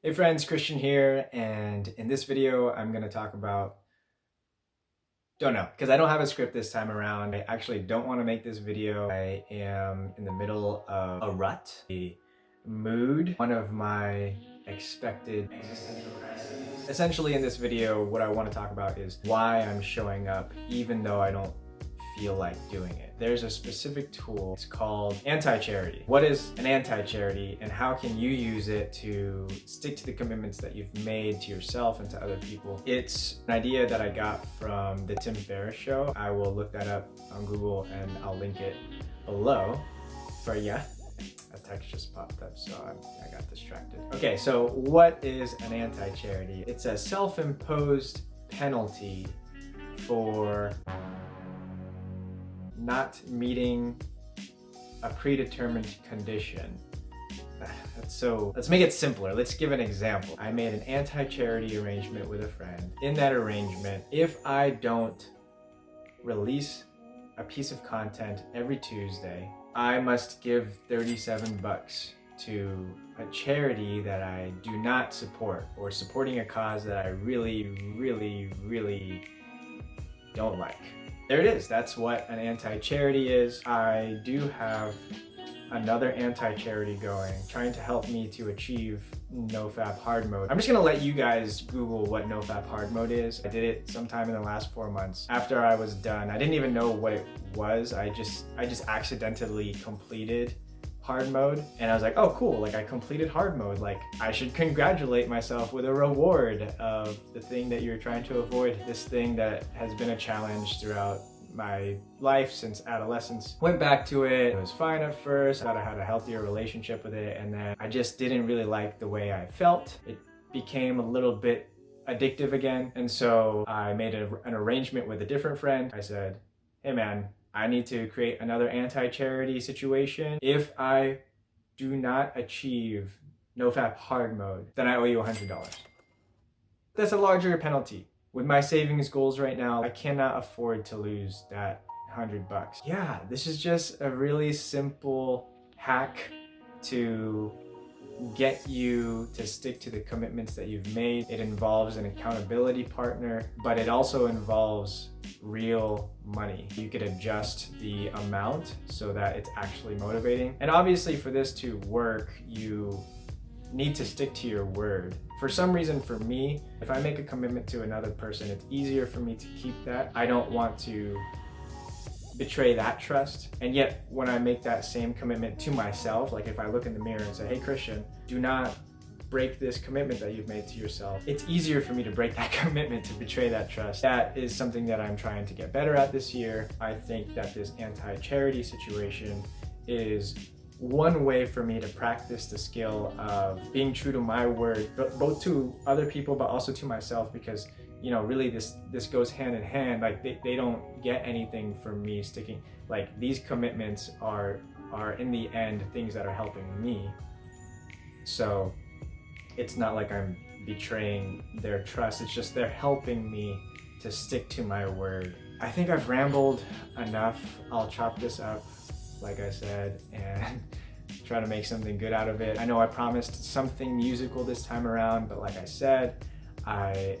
Hey friends, Christian here, and in this video I'm going to talk about, don't know, because I don't have a script this time around. I actually don't want to make this video. I am in the middle of a rut, a mood, one of my expected existential crises. Essentially in this video, what I want to talk about is why I'm showing up even though I don't feel like doing it. There's a specific tool, it's called AntiCharity. What is an AntiCharity and how can you use it to stick to the commitments that you've made to yourself and to other people? It's an idea that I got from the Tim Ferriss show. I will look that up on Google and I'll link it below for you. A text just popped up, so I got distracted. Okay, so what is an AntiCharity? It's a self-imposed penalty for not meeting a predetermined condition. So let's make it simpler. Let's give an example. I made an AntiCharity arrangement with a friend. In that arrangement, if I don't release a piece of content every Tuesday, I must give 37 bucks to a charity that I do not support, or supporting a cause that I really don't like. There it is. That's what an AntiCharity is. I do have another AntiCharity going, trying to help me to achieve NoFap hard mode. I'm just gonna let you guys Google what NoFap hard mode is. I did it sometime in the last 4 months. After I was done, I didn't even know what it was. I just accidentally completed hard mode, and I was like, oh cool, like I completed hard mode, like I should congratulate myself with a reward of the thing that you're trying to avoid, this thing that has been a challenge throughout my life since adolescence. Went back to it. It was fine at first. I thought I had a healthier relationship with it, and then I just didn't really like the way I felt. It became a little bit addictive again, and so I made an arrangement with a different friend. I said, hey man, I need to create another AntiCharity situation. If I do not achieve NoFap hard mode, then I owe you $100. That's a larger penalty. With my savings goals right now, I cannot afford to lose that $100. Yeah, this is just a really simple hack to get you to stick to the commitments that you've made. It involves an accountability partner, but it also involves real money. You could adjust the amount so that it's actually motivating. And obviously for this to work, you need to stick to your word. For some reason, for me, if I make a commitment to another person, it's easier for me to keep that. I don't want to betray that trust. And yet when I make that same commitment to myself, like if I look in the mirror and say, hey Christian, do not break this commitment that you've made to yourself, it's easier for me to break that commitment, to betray that trust. That is something that I'm trying to get better at this year. I think that this AntiCharity situation is one way for me to practice the skill of being true to my word, both to other people but also to myself, because you know, really this goes hand in hand. Like they don't get anything from me sticking, like these commitments are in the end things that are helping me. So it's not like I'm betraying their trust, it's just they're helping me to stick to my word. I think I've rambled enough. I'll chop this up, like I said, and try to make something good out of it. I know I promised something musical this time around, but like I said, I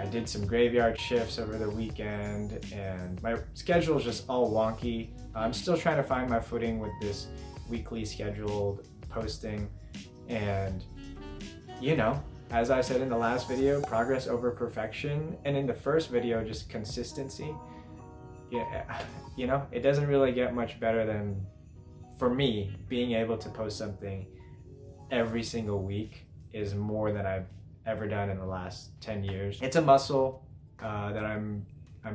did some graveyard shifts over the weekend and my schedule is just all wonky. I'm still trying to find my footing with this weekly scheduled posting, and you know, as I said in the last video, progress over perfection, and in the first video, just consistency. Yeah, you know, it doesn't really get much better than, for me, being able to post something every single week is more than I've ever done in the last 10 years. It's a muscle that I'm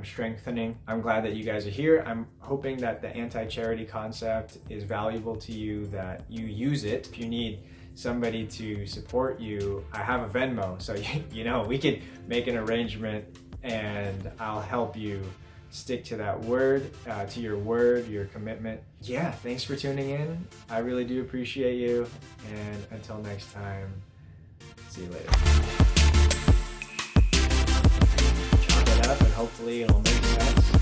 strengthening. I'm glad that you guys are here. I'm hoping that the AntiCharity concept is valuable to you, that you use it. If you need somebody to support you, I have a Venmo, so you know, we could make an arrangement and I'll help you stick to that word, to your word, your commitment. Yeah, thanks for tuning in. I really do appreciate you, and until next time, see you later. Chop it up and hopefully it'll make sense.